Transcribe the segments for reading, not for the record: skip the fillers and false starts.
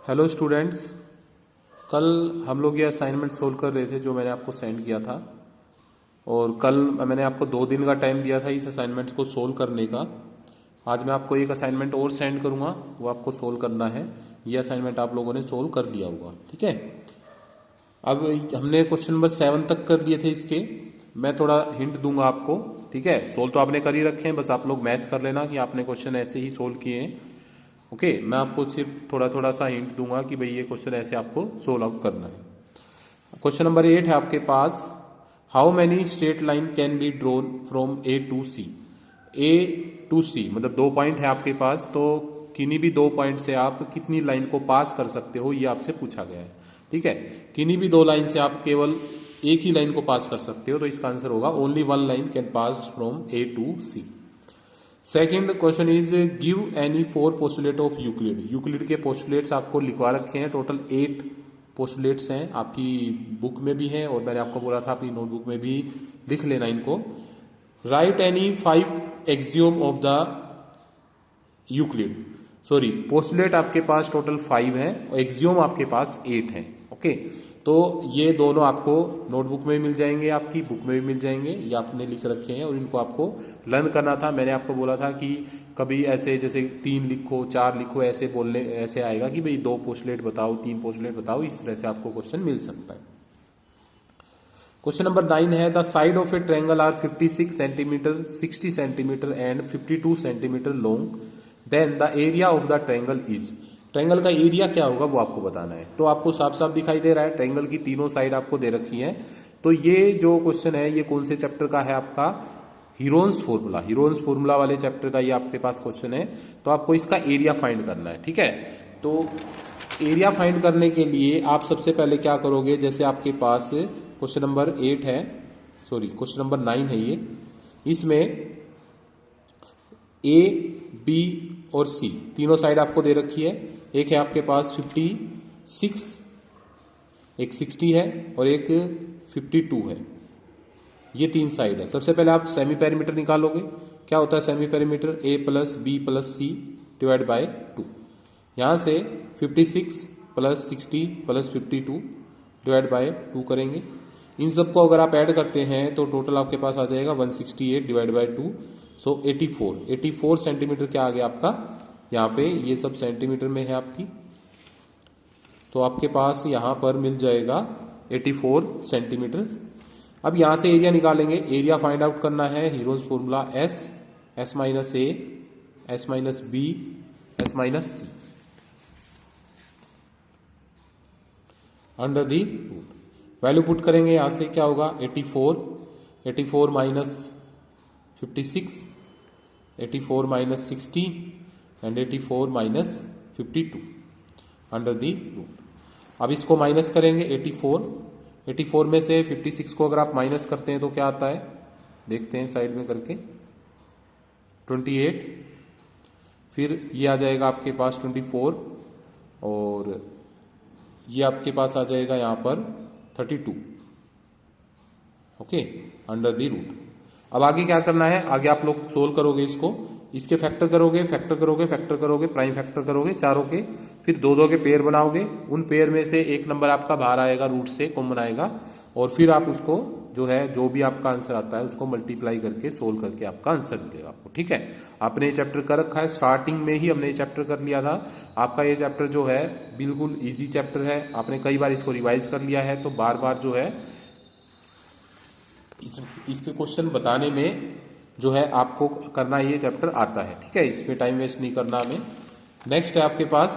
Hello students. कल हम लोग ये असाइनमेंट सोल्व कर रहे थे जो मैंने आपको सेंड किया था। और कल मैंने आपको 2 दिन का टाइम दिया था इस असाइनमेंट को सोल्व करने का। आज मैं आपको एक असाइनमेंट और सेंड करूंगा, वो आपको सोल्व करना है। ये असाइनमेंट आप लोगों ने सोल्व कर लिया होगा, ठीक है। अब हमने क्वेश्चन नंबर 7 तक कर लिए थे इसके। मैं थोड़ा हिंट दूंगा आपको, ठीक है। सोल्व तो आपने कर ही रखे हैं, बस आप लोग मैच कर लेना कि आपने क्वेश्चन ऐसे ही सोल्व किए हैं। ओके, मैं आपको सिर्फ थोड़ा थोड़ा सा हिंट दूंगा कि भाई ये क्वेश्चन ऐसे आपको सोल्व आउट करना है। क्वेश्चन नंबर 8 है आपके पास। How many straight line can be drawn from A to C. A to C मतलब 2 पॉइंट है आपके पास, तो किन्हीं भी 2 पॉइंट से आप कितनी लाइन को पास कर सकते हो, ये आपसे पूछा गया है, ठीक है। किन्हीं भी 2 लाइन से आप केवल एक ही लाइन को पास कर सकते हो, तो इसका आंसर होगा only 1 line can pass from A to C. Second question is give any 4 postulate of Euclid. Euclid के पोस्टुलेट्स आपको लिखवा रखे हैं। टोटल 8 पोस्टुलेट्स हैं, आपकी बुक में भी हैं और मैंने आपको बोला था अपनी नोटबुक में भी लिख लेना इनको। Right any 5 axiom of the Euclid. Sorry, postulate आपके पास टोटल 5 है और एक्सियोम आपके पास 8 है। ओके, तो ये दोनों आपको नोटबुक में भी मिल जाएंगे, आपकी बुक में भी मिल जाएंगे। ये आपने लिख रखे हैं और इनको आपको लर्न करना था। मैंने आपको बोला था कि कभी ऐसे जैसे 3 लिखो 4 लिखो, ऐसे बोलने ऐसे आएगा कि भाई 2 पोस्टुलेट बताओ 3 पोस्टुलेट बताओ, इस तरह से आपको क्वेश्चन मिल सकता है। क्वेश्चन नंबर 9 है the side of a triangle are 56 centimetre 60 centimetre and 52 centimetre long, then the area of the triangle is. Triangle का एरिया क्या होगा वो आपको बताना है। तो आपको साफ साफ दिखाई दे रहा है, ट्रायंगल की तीनों साइड आपको दे रखी है। तो ये जो क्वेश्चन है ये कौन से चैप्टर का है आपका, हीरोन्स फॉर्मूला। हीरोन्स फॉर्मूला वाले चैप्टर का ये आपके पास क्वेश्चन है। तो आपको इसका एरिया फाइंड करना है, ठीक है। तो एरिया फाइंड करने के लिए आप सबसे पहले क्या करोगे, जैसे आपके पास क्वेश्चन नंबर 8 है, सॉरी क्वेश्चन नंबर 9 है ये। इसमें ए बी और सी तीनों साइड आपको दे रखी है। एक है आपके पास 56, एक 60 है और एक 52 है। ये 3 साइड है। सबसे पहले आप सेमी पेरीमीटर निकालोगे। क्या होता है semi perimeter, A plus B plus C divide by 2। यहां से 56 प्लस 60 प्लस 52 डिवाइड बाय 2 करेंगे। इन सबको अगर आप ऐड करते हैं तो टोटल आपके पास आ जाएगा 168 डिवाइड बाय 2, सो 84 सेंटीमीटर क्या आ गया आपका। यहाँ पे ये सब सेंटीमीटर में है आपकी, तो आपके पास यहाँ पर मिल जाएगा 84 सेंटीमीटर। अब यहां से एरिया निकालेंगे। एरिया फाइंड आउट करना है, Hero's formula S minus A, S minus B, S minus C under the root. Value put करेंगे, यहां से क्या होगा 84 minus 56, 84 minus 60 and 84 minus 52 under the root. अब इसको माइनस करेंगे 84 में से 56 को अगर आप माइनस करते हैं तो क्या आता है, देखते हैं साइड में करके, 28। फिर ये आ जाएगा आपके पास 24 और ये आपके पास आ जाएगा यहाँ पर 32। Okay, under the root. अब आगे क्या करना है, आगे आप लोग सोल्व करोगे इसको, इसके फैक्टर करोगे, प्राइम फैक्टर करोगे चारों के, फिर 2-2 के पेयर बनाओगे। उन पेयर में से एक नंबर आपका बाहर आएगा, रूट से कॉमन आएगा, और फिर आप उसको जो है जो भी आपका आंसर आता है उसको मल्टीप्लाई करके सोल्व करके आपका आंसर मिलेगा आपको, ठीक है। आपने ये चैप्टर कर रखा है, स्टार्टिंग में ही हमने ये चैप्टर कर लिया था। आपका ये चैप्टर जो है बिल्कुल ईजी चैप्टर है, आपने कई बार इसको रिवाइज कर लिया है, तो बार बार जो है इसके क्वेश्चन बताने में जो है आपको करना ये चैप्टर आता है, ठीक है। इसमें टाइम वेस्ट नहीं करना हमें। नेक्स्ट है आपके पास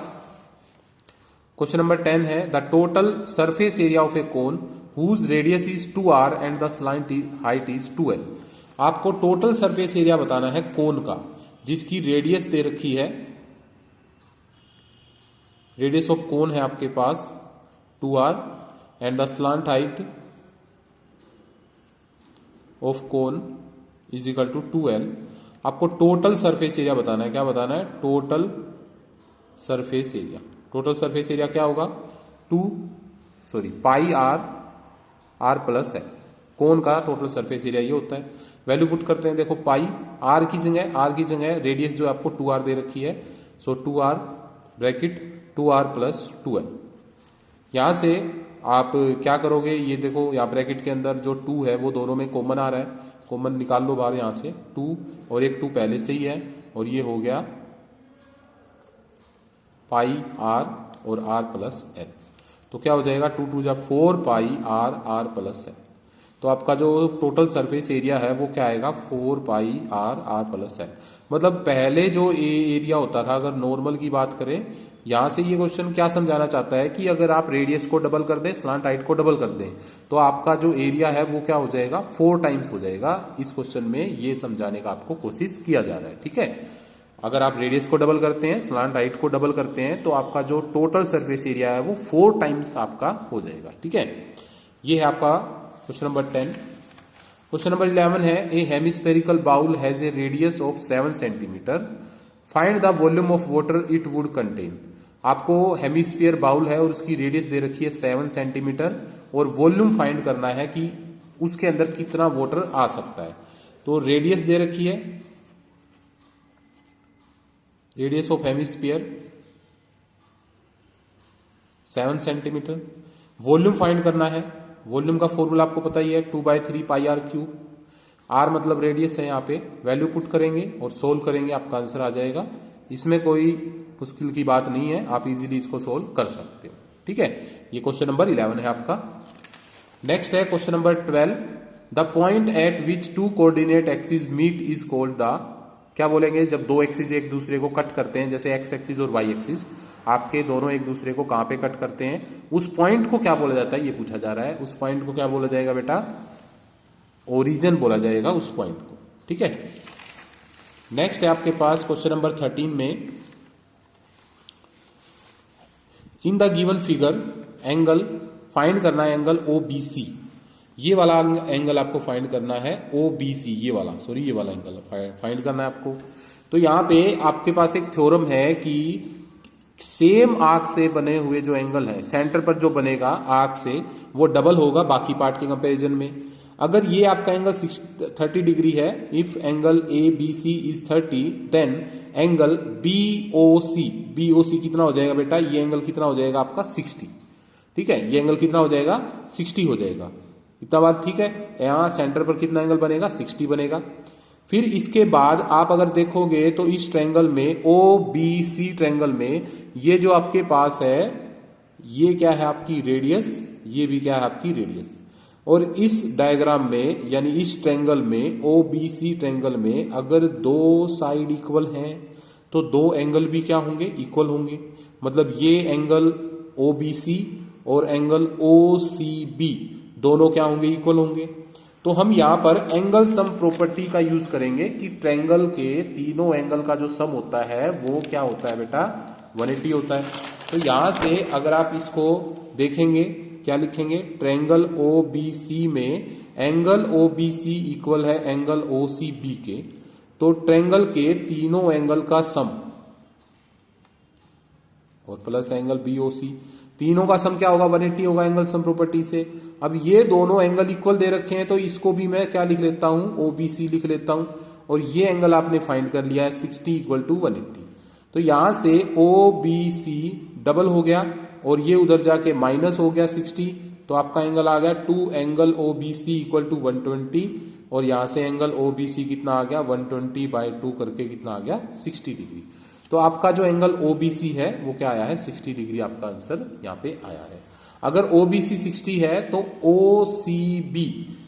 क्वेश्चन नंबर 10 है the total surface area of a cone whose radius is 2r and the slant height is 2l। आपको टोटल सरफेस एरिया बताना है कोन का, जिसकी रेडियस दे रखी है, रेडियस ऑफ कोन है आपके पास 2r and the slant height of cone is equal to 2l। आपको टोटल सरफेस एरिया बताना है। क्या बताना है, total surface area. Total surface area क्या होगा, पाई आर प्लस है। कोन का टोटल सरफेस एरिया ये होता है। वैल्यू पुट करते हैं, देखो पाई आर की जगह रेडियस जो आपको 2r दे रखी है, सो 2r bracket 2r plus 2l। यहां से आप क्या करोगे, ये देखो यहाँ ब्रैकेट के अंदर जो 2 है वो दोनों में कॉमन आ रहा है, कॉमन निकाल लो बाहर यहाँ से 2, और एक 2 पहले से ही है, और ये हो गया पाई आर और आर प्लस एल। तो क्या हो जाएगा 2 2 जा 4 पाई आर आर प्लस एल। तो आपका जो टोटल सरफेस एरिया है वो क्या आएगा 4 पाई आर आर प्लस एल। मतलब पहले जो एरिया होता था, अगर नॉर्मल की बात करें, यहां से ये क्वेश्चन क्या समझाना चाहता है कि अगर आप रेडियस को डबल कर दें, स्लांट हाइट को डबल कर दें, तो आपका जो एरिया है वो क्या हो जाएगा 4 टाइम्स हो जाएगा। इस क्वेश्चन में ये समझाने का आपको कोशिश किया जा रहा है। ठीक है, अगर आप रेडियस को डबल करते हैं, स्लांट हाइट को डबल करते हैं, तो आपका जो टोटल सरफेस एरिया है वो 4 टाइम्स आपका हो जाएगा। ठीक है, ये है आपका क्वेश्चन नंबर 10। क्वेश्चन नंबर 11 है a hemispherical bowl has a radius of 7 centimetre, find the volume of water it would contain. आपको हेमिस्फीयर बाउल है और उसकी रेडियस दे रखी है 7 सेंटीमीटर, और वॉल्यूम फाइंड करना है कि उसके अंदर कितना वाटर आ सकता है। तो रेडियस दे रखी है, radius of hemisphere 7 centimetre, volume find करना है। वॉल्यूम का फॉर्मूला आपको पता ही है 2/3 पाई आर क्यूब। आर मतलब रेडियस है, यहाँ पे वैल्यू पुट करेंगे और सोल्व करेंगे, आपका आंसर आ जाएगा। इसमें कोई मुश्किल की बात नहीं है, आप इजीली इसको सोल्व कर सकते हो। ठीक है, ये क्वेश्चन नंबर 11 है आपका। नेक्स्ट है question number 12, the point at which 2 coordinate axis meet is called the. क्या बोलेंगे, जब 2 एक्सिस एक दूसरे को कट करते हैं, जैसे एक्स एक्सिस और वाई एक्सिस, आपके दोनों एक दूसरे को कहां पे कट करते हैं, उस पॉइंट को क्या बोला जाता है, ये पूछा जा रहा है। उस पॉइंट को क्या बोला जाएगा बेटा, ओरिजिन बोला जाएगा उस पॉइंट को। ठीक है, नेक्स्ट है आपके पास क्वेश्चन नंबर 13 में, in the given figure angle find करना है एंगल OBC। ये वाला एंगल आपको फाइंड करना है OBC, ये वाला एंगल फाइंड करना है आपको। तो यहां पे आपके पास एक थ्योरम है कि सेम आर्क से बने हुए जो एंगल है, सेंटर पर जो बनेगा आर्क से, वो डबल होगा बाकी पार्ट के कंपैरिजन में। अगर ये आपका एंगल 30 डिग्री है, if angle ABC is 30, then angle BOC कितना हो जाएगा बेटा, ये एंगल कितना हो जाएगा आपका 60। ठीक है, ये एंगल कितना हो जाएगा 60 हो जाएगा। इतना बात ठीक है। यहां सेंटर पर कितना एंगल बनेगा 60 बनेगा। फिर इसके बाद आप अगर देखोगे तो इस ट्रायंगल में OBC ट्रायंगल में ये जो आपके पास है, ये क्या है आपकी रेडियस, ये भी क्या है आपकी रेडियस। और इस डायग्राम में यानी इस ट्रायंगल में OBC ट्रायंगल में अगर 2 साइड इक्वल हैं तो 2 एंगल भी क्या होंगे, इक्वल होंगे। मतलब ये एंगल OBC और एंगल OCB दोनों क्या होंगे, इक्वल होंगे। तो हम यहां पर एंगल सम प्रॉपर्टी का यूज करेंगे कि ट्रायंगल के तीनों एंगल का जो सम होता है वो क्या होता है बेटा 180 होता है। तो यहां से अगर आप इसको देखेंगे, क्या लिखेंगे, ट्रायंगल OBC में एंगल OBC इक्वल है एंगल OCB के, तो ट्रायंगल के तीनों एंगल का सम और प्लस एंगल BOC, तीनों का सम क्या होगा 180 होगा एंगल सम प्रॉपर्टी से। अब ये दोनों एंगल इक्वल दे रखे हैं, तो इसको भी मैं क्या लिख लेता हूं, OBC लिख लेता हूं। और ये एंगल आपने फाइंड कर लिया है 60 इक्वल टू 180। तो यहां से OBC डबल हो गया और ये उधर जाके माइनस हो गया 60, तो आपका एंगल आ गया 2 एंगल OBC इक्वल टू 120। और यहां से एंगल OBC कितना आ गया 120/2 करके कितना आ गया 60 डिग्री। तो आपका जो एंगल OBC है वो क्या आया है 60 डिग्री, आपका आंसर यहाँ पे आया है। अगर OBC 60 है तो OCB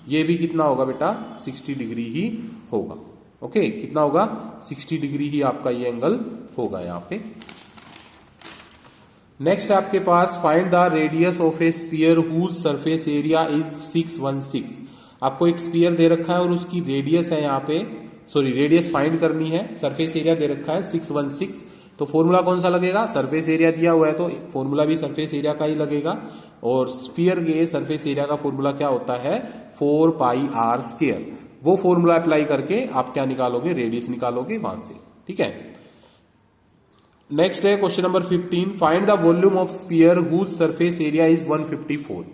ये भी कितना होगा बेटा 60 डिग्री ही होगा। ओके, कितना होगा 60 डिग्री ही आपका ये एंगल होगा यहाँ पे। नेक्स्ट आपके पास find the radius of a sphere whose surface area is 616। आपको एक स्फीयर दे रखा है और उसकी रेडियस है यहाँ पे, रेडियस फाइंड करनी है, सरफेस एरिया दे रखा है 616। तो फॉर्मूला कौन सा लगेगा, सरफेस एरिया दिया हुआ है तो फॉर्मूला भी सरफेस एरिया का ही लगेगा। और स्फीयर के सरफेस एरिया का फॉर्मूला क्या होता है 4 पाई आर स्क्वायर। वो फॉर्मूला अप्लाई करके आप क्या निकालोगे, रेडियस निकालोगे वहां से। ठीक है, नेक्स्ट है question number 15, find the volume of sphere whose surface area is 154।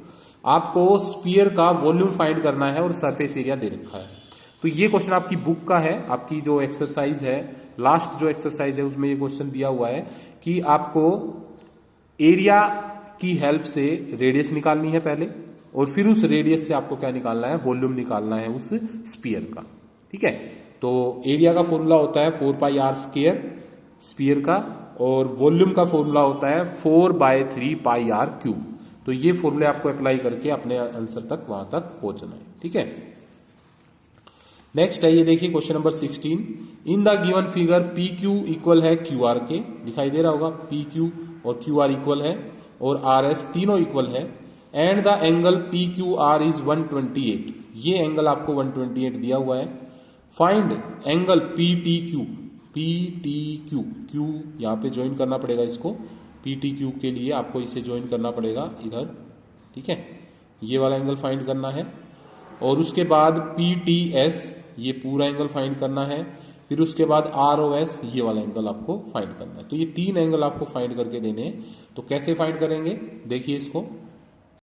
आपको स्फीयर का वॉल्यूम फाइंड करना है और सरफेस एरिया दे रखा है। तो ये क्वेश्चन आपकी बुक का है, आपकी जो एक्सरसाइज है, लास्ट जो एक्सरसाइज है उसमें ये क्वेश्चन दिया हुआ है कि आपको एरिया की हेल्प से रेडियस निकालनी है पहले, और फिर उस रेडियस से आपको क्या निकालना है, वॉल्यूम निकालना है उस स्पीयर का। ठीक है, तो एरिया का फॉर्मूला होता है 4πr² स्पीयर का, और वॉल्यूम का फॉर्मूला होता है 4/3πr³। तो ये फॉर्मूले आपको अप्लाई करके अपने आंसर तक वहां तक पहुंचना है। ठीक है, नेक्स्ट है ये देखिए question number 16। In the given figure P Q equal है क्यू आर के, दिखाई दे रहा होगा, पी क्यू और क्यू आर इक्वल है, और आर एस तीनों इक्वल है, and the angle P Q R is 128। ये एंगल आपको 128 दिया हुआ है। Find angle P T Q, P T Q, Q यहाँ पे ज्वाइन करना पड़ेगा इसको, पी टी क्यू के लिए आपको इसे ज्वाइन करना पड़ेगा इधर। ठीक है, ये वाला एंगल फाइंड करना है, और उसके बाद पी टी एस ये पूरा एंगल फाइंड करना है, फिर उसके बाद आर ओ एस ये वाला एंगल आपको फाइंड करना है। तो ये तीन एंगल आपको फाइंड करके देने हैं। तो कैसे फाइंड करेंगे देखिए इसको।